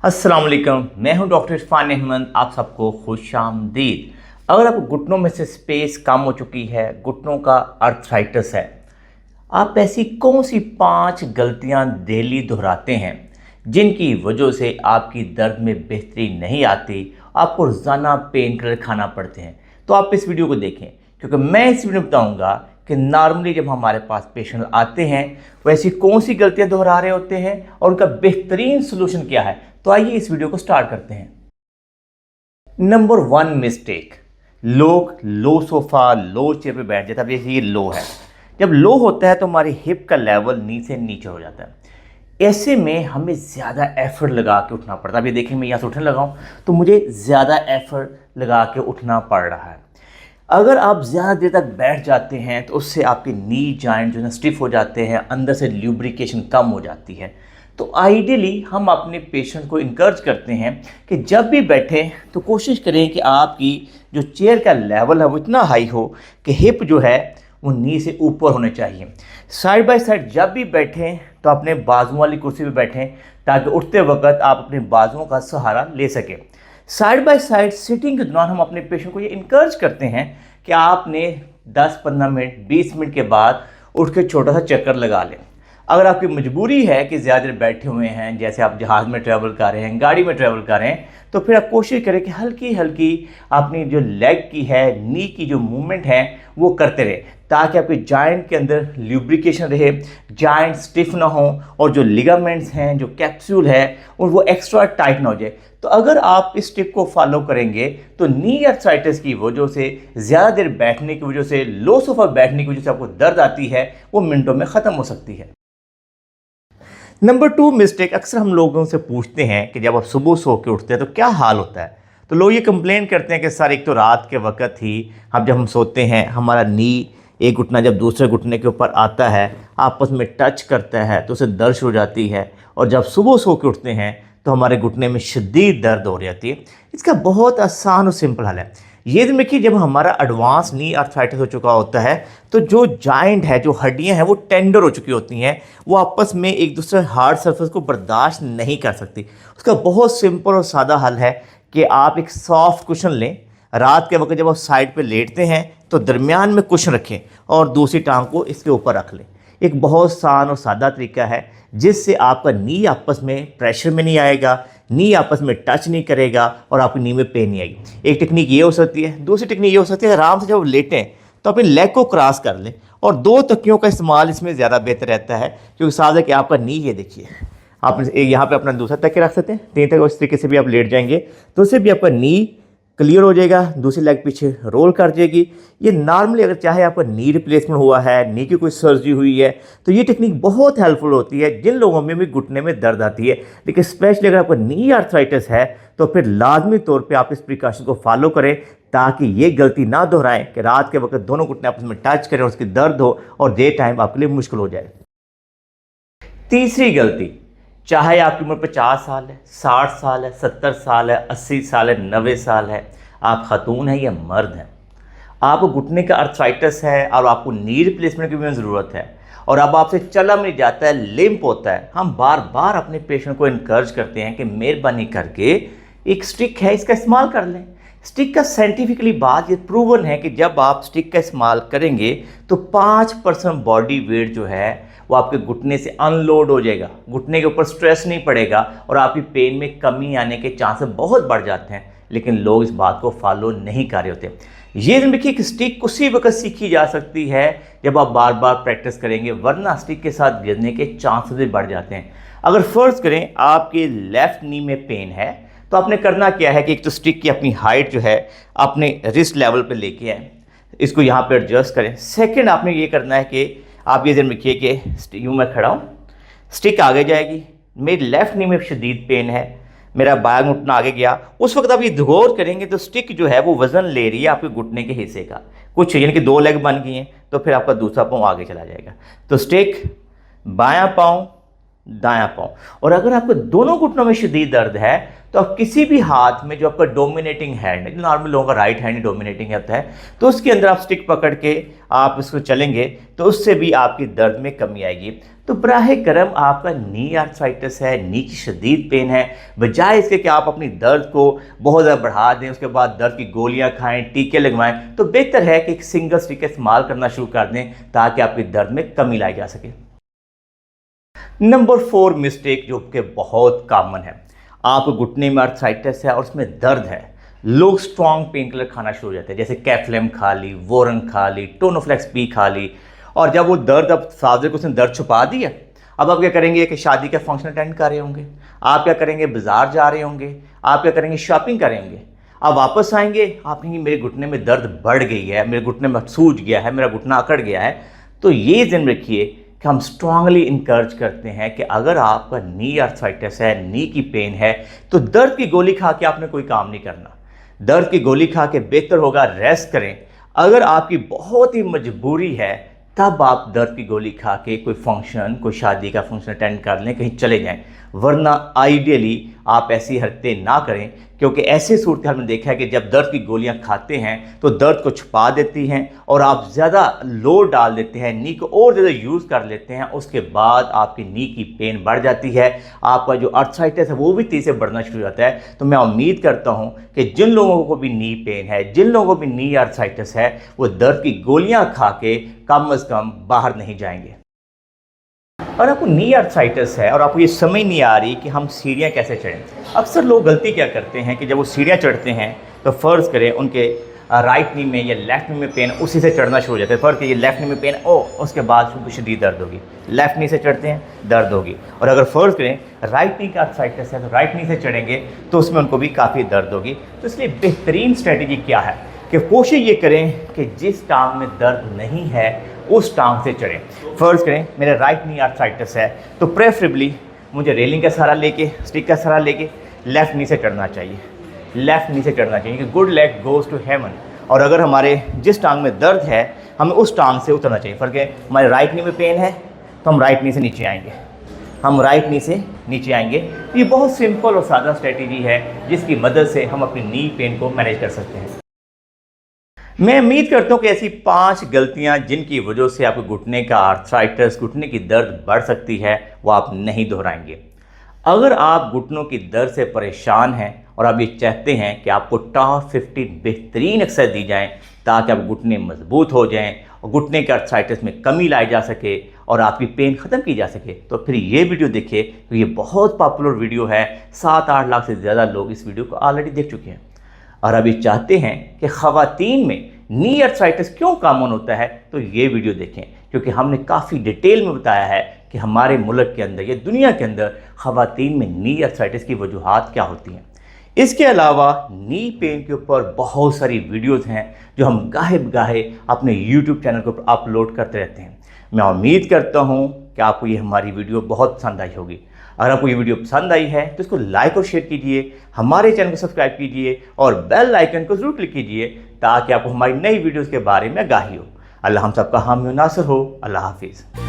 अस्सलाम वालेकुम, मैं हूं डॉक्टर इरफान अहमद। आप सबको खुशामदीद। अगर आपको घुटनों में से स्पेस कम हो चुकी है, घुटनों का अर्थराइटिस है, आप ऐसी कौन सी 5 गलतियां डेली दोहराते हैं जिनकी वजह से आपकी दर्द में बेहतरी नहीं आती, आपको रोज़ाना पेन किलर खाना पड़ते हैं? तो आप इस वीडियो को देखें, क्योंकि मैं इस वीडियो में बताऊंगा कि नॉर्मली जब हमारे पास पेशेंट आते हैं वो ऐसी कौन सी गलतियां दोहरा रहे होते हैं और उनका बेहतरीन सोल्यूशन क्या है। तो आइए इस वीडियो को स्टार्ट करते हैं। नंबर 1 मिस्टेक, लोग लो सोफा लो चेयर पे बैठ जाते हैं। अब ये लो है, जब लो होता है तो हमारी हिप का लेवल नीचे से नीचे हो जाता है। ऐसे में हमें ज़्यादा एफर्ट लगा के उठना पड़ता है। अब ये देखिए, मैं यहाँ से उठने लगा हूँ तो मुझे ज़्यादा एफर्ट लगा के उठना पड़ रहा है। अगर आप ज़्यादा देर तक बैठ जाते हैं तो उससे आपके नी जॉइंट जो है स्टिफ हो जाते हैं, अंदर से ल्यूब्रिकेशन कम हो जाती है। तो आइडियली हम अपने पेशेंट को इनकरेज करते हैं कि जब भी बैठें तो कोशिश करें कि आपकी जो चेयर का लेवल है वो इतना हाई हो कि हिप जो है वो नी से ऊपर होने चाहिए। साइड बाय साइड जब भी बैठें तो अपने बाजुओं वाली कुर्सी पे बैठें ताकि उठते वक्त आप अपने बाजुओं का सहारा ले सकें। साइड बाय साइड सिटिंग के दौरान हम अपने पेशेंट को ये इनकरेज करते हैं कि आपने 10-15 मिनट 20 मिनट के बाद उठ के छोटा सा चक्कर लगा लें। अगर आपकी मजबूरी है कि ज़्यादा देर बैठे हुए हैं, जैसे आप जहाज़ में ट्रैवल कर रहे हैं, गाड़ी में ट्रैवल कर रहे हैं, तो फिर आप कोशिश करें कि हल्की हल्की अपनी जो लेग की है, नी की जो मूवमेंट है वो करते रहे ताकि आपके जॉइंट के अंदर ल्यूब्रिकेशन रहे, जॉइंट स्टिफ ना हो और जो लिगामेंट्स हैं, जो कैप्सूल है, और वो एक्स्ट्रा टाइट ना हो जाए। तो अगर आप इस टिप को फॉलो करेंगे तो नी आर्थराइटिस की वजह से, ज़्यादा देर बैठने की वजह से, लो सोफा बैठने की वजह से आपको दर्द आती है, वो मिनटों में ख़त्म हो सकती है। नंबर 2 मिस्टेक, अक्सर हम लोगों से पूछते हैं कि जब आप सुबह सो के उठते हैं तो क्या हाल होता है। तो लोग ये कंप्लेन करते हैं कि सर, एक तो रात के वक्त ही जब हम सोते हैं हमारा नी एक घुटना जब दूसरे घुटने के ऊपर आता है, आपस में टच करता है तो उसे दर्द हो जाती है, और जब सुबह सो के उठते हैं तो हमारे घुटने में शदीद दर्द हो जाती है। इसका बहुत आसान और सिंपल हल है। ये देखिए, जब हमारा एडवांस नी आर्थराइटिस हो चुका होता है तो जो जॉइंट है, जो हड्डियां हैं, वो टेंडर हो चुकी होती हैं, वो आपस में एक दूसरे हार्ड सरफेस को बर्दाश्त नहीं कर सकती। उसका बहुत सिंपल और सादा हल है कि आप एक सॉफ्ट कुशन लें। रात के वक्त जब आप साइड पे लेटते हैं तो दरमियान में कुशन रखें और दूसरी टांग को इसके ऊपर रख लें। एक बहुत आसान और सादा तरीका है जिससे आपका नी आपस में प्रेशर में नहीं आएगा, नी आपस में टच नहीं करेगा और आपकी नी में पेन नहीं आएगी। एक टेक्निक ये हो सकती है। दूसरी टेक्निक ये हो सकती है, आराम से जब लेटें तो अपनी लेग को क्रॉस कर लें, और 2 तकियों का इस्तेमाल इसमें ज़्यादा बेहतर रहता है, क्योंकि साथ है कि आपका नी, ये देखिए, आप यहाँ पे अपना दूसरा तकिया रख सकते हैं। 3 तक उस तरीके से भी आप लेट जाएंगे तो उससे भी आपका नी क्लियर हो जाएगा, दूसरी लेग पीछे रोल कर जाएगी। ये नॉर्मली अगर चाहे आपका नी रिप्लेसमेंट हुआ है, नी की कोई सर्जरी हुई है, तो ये टेक्निक बहुत हेल्पफुल होती है जिन लोगों में भी घुटने में दर्द आती है। लेकिन स्पेशली अगर आपका नी आर्थराइटिस है तो फिर लाजमी तौर पे आप इस प्रिकॉशन को फॉलो करें ताकि ये गलती ना दोहराएं कि रात के वक्त दोनों घुटने आपस में टच करें और उसकी दर्द हो और डे टाइम आपके लिए मुश्किल हो जाए। तीसरी गलती, चाहे आपकी उम्र 50 साल है, 60 साल है, 70 साल है, 80 साल है, 90 साल है, आप खातून हैं या मर्द हैं, आपको घुटने का अर्थराइटिस है और आपको नी रिप्लेसमेंट की भी ज़रूरत है, और अब आपसे चला नहीं जाता है, लिम्प होता है, हम बार बार अपने पेशेंट को इनकरेज करते हैं कि मेहरबानी करके एक स्टिक है, इसका इस्तेमाल कर लें। स्टिक का साइंटिफिकली बात ये प्रूवन है कि जब आप स्टिक का इस्तेमाल करेंगे तो 5% बॉडी वेट जो है वो आपके घुटने से अनलोड हो जाएगा, घुटने के ऊपर स्ट्रेस नहीं पड़ेगा और आपकी पेन में कमी आने के चांसेस बहुत बढ़ जाते हैं। लेकिन लोग इस बात को फॉलो नहीं कर रहे होते। ये देखिए कि स्टिक उसी वक्त सीखी जा सकती है जब आप बार बार प्रैक्टिस करेंगे, वरना स्टिक के साथ गिरने के चांसेस भी बढ़ जाते हैं। अगर फर्ज करें आपके लेफ्ट नी में पेन है तो आपने करना क्या है कि एक तो स्टिक की अपनी हाइट जो है अपने रिस्ट लेवल पे लेके आए, इसको यहाँ पे एडजस्ट करें। सेकंड, आपने ये करना है कि आप ये ध्यान रखिए कि यूँ मैं खड़ा हूँ, स्टिक आगे जाएगी, मेरी लेफ्ट नी में शदीद पेन है, मेरा बायां घुटना आगे गया, उस वक्त आप ये गौर करेंगे तो स्टिक जो है वो वजन ले रही है आपके घुटने के हिस्से का कुछ, यानी कि 2 लेग बन गई हैं, तो फिर आपका दूसरा पाँव आगे चला जाएगा। तो स्टिक बायां पाँव दायां पाँव। और अगर आपको दोनों घुटनों में शदीद दर्द है तो आप किसी भी हाथ में जो आपका डोमिनेटिंग हैंड है, नॉर्मल लोगों का राइट हैंड ही डोमिनेटिंग होता है, तो उसके अंदर आप स्टिक पकड़ के आप इसको चलेंगे तो उससे भी आपकी दर्द में कमी आएगी। तो बराह करम आपका नी आर्थराइटिस है, नी की शदीद पेन है, बजाय इसके कि आप अपनी दर्द को बहुत ज़्यादा बढ़ा दें, उसके बाद दर्द की गोलियां खाएं, टीके लगवाएं, तो बेहतर है कि एक सिंगल स्टिक का इस्तेमाल करना शुरू कर दें ताकि आपकी दर्द में कमी लाई जा सके। नंबर 4 मिस्टेक जो कि बहुत कॉमन है, आपको घुटने में आर्थराइटिस है और उसमें दर्द है, लोग स्ट्रॉन्ग पेन किलर खाना शुरू हो जाते हैं, जैसे कैफ्लेम खा ली, वोरन खा ली, टोनोफ्लेक्स पी खा ली, और जब वो दर्द अब साजिर को उसने दर्द छुपा दिया, अब आप क्या करेंगे कि शादी का फंक्शन अटेंड कर रहे होंगे, आप क्या करेंगे बाजार जा रहे होंगे, आप क्या करेंगे शॉपिंग करें होंगे, अब वापस आएंगे आप कहेंगे मेरे घुटने में दर्द बढ़ गई है, मेरे घुटने में सूज गया है, मेरा घुटना अकड़ गया है। तो ये ध्यान रखिए कि हम स्ट्रांगली इनकरेज करते हैं कि अगर आपका नी आर्थराइटिस है, नी की पेन है, तो दर्द की गोली खा के आपने कोई काम नहीं करना। दर्द की गोली खा के बेहतर होगा रेस्ट करें। अगर आपकी बहुत ही मजबूरी है तब आप दर्द की गोली खा के कोई फंक्शन, कोई शादी का फंक्शन अटेंड कर लें, कहीं चले जाएं, वरना आइडियली आप ऐसी हरकतें ना करें, क्योंकि ऐसे सूरत हाल में देखा है कि जब दर्द की गोलियां खाते हैं तो दर्द को छुपा देती हैं और आप ज़्यादा लोड डाल देते हैं, नी को और ज़्यादा यूज़ कर लेते हैं, उसके बाद आपकी नी की पेन बढ़ जाती है, आपका जो आर्थराइटिस है वो भी तेज़ी से बढ़ना शुरू हो जाता है। तो मैं उम्मीद करता हूँ कि जिन लोगों को भी नी पेन है, जिन लोगों को भी नी आर्थराइटिस है, वो दर्द की गोलियाँ खा के कम अज़ कम बाहर नहीं जाएंगे। और आपको नी आर्थराइटिस है और आपको ये समझ नहीं आ रही कि हम सीढ़ियाँ कैसे चढ़ें। अक्सर लोग गलती क्या करते हैं कि जब वो सीढ़ियाँ चढ़ते हैं तो फ़र्ज़ करें उनके राइट नी में या लेफ़्ट नी में पेन उसी से चढ़ना शुरू हो जाता है। फ़र्ज़ करिए लेफ़्ट नी में पेन उसके बाद उनको शदीद दर्द होगी, लेफ़्ट नी से चढ़ते हैं दर्द होगी। और अगर फ़र्ज़ करें राइट नी का आर्थराइटिस है तो राइट नी से चढ़ेंगे तो उसमें उनको भी काफ़ी दर्द होगी। तो इसलिए बेहतरीन स्ट्रेटजी क्या है कि कोशिश ये करें कि जिस टांग में दर्द नहीं है उस टांग से चढ़ें। फ़र्ज़ करें मेरे राइट नी आर्थराइटिस है तो प्रेफरेबली मुझे रेलिंग का सहारा लेके, स्टिक का सहारा लेके लेफ़्ट नी से चढ़ना चाहिए, लेफ़्ट नी से चढ़ना चाहिए कि good leg goes to heaven. और अगर हमारे जिस टांग में दर्द है हमें उस टांग से उतरना चाहिए। फ़र्क है हमारे राइट नी में पेन है तो हम राइट नी से नीचे आएंगे, हम राइट नी से नीचे आएंगे। ये बहुत सिंपल और सादा स्ट्रेटजी है जिसकी मदद से हम अपनी नी पेन को मैनेज कर सकते हैं। मैं उम्मीद करता हूँ कि ऐसी 5 गलतियाँ जिनकी वजह से आपके घुटने का आर्थराइटिस, घुटने की दर्द बढ़ सकती है, वो आप नहीं दोहराएंगे। अगर आप घुटनों की दर्द से परेशान हैं और आप ये चाहते हैं कि आपको टॉप 15 बेहतरीन एक्सरसाइज दी जाएं ताकि आप घुटने मजबूत हो जाएं और घुटने के आर्थराइटिस में कमी लाई जा सके और आपकी पेन ख़त्म की जा सके, तो फिर ये वीडियो देखिए। तो ये बहुत पॉपुलर वीडियो है, 7-8 लाख से ज़्यादा लोग इस वीडियो को ऑलरेडी देख चुके हैं। और अभी चाहते हैं कि ख़वातीन में नी आर्थराइटिस क्यों कॉमन होता है, तो ये वीडियो देखें, क्योंकि हमने काफ़ी डिटेल में बताया है कि हमारे मुल्क के अंदर या दुनिया के अंदर ख़वातीन में नी आर्थराइटिस की वजूहात क्या होती हैं। इसके अलावा नी पेन के ऊपर बहुत सारी वीडियोज़ हैं जो हम गाहे अपने YouTube चैनल के ऊपर अपलोड करते रहते हैं। मैं उम्मीद करता हूँ कि आपको ये हमारी वीडियो बहुत पसंद आई होगी। अगर आपको ये वीडियो पसंद आई है तो इसको लाइक और शेयर कीजिए, हमारे चैनल को सब्सक्राइब कीजिए और बेल आइकन को ज़रूर क्लिक कीजिए ताकि आपको हमारी नई वीडियोज़ के बारे में आगाही हो। अल्लाह हम सबका हामी और नासिर हो। अल्लाह हाफिज़।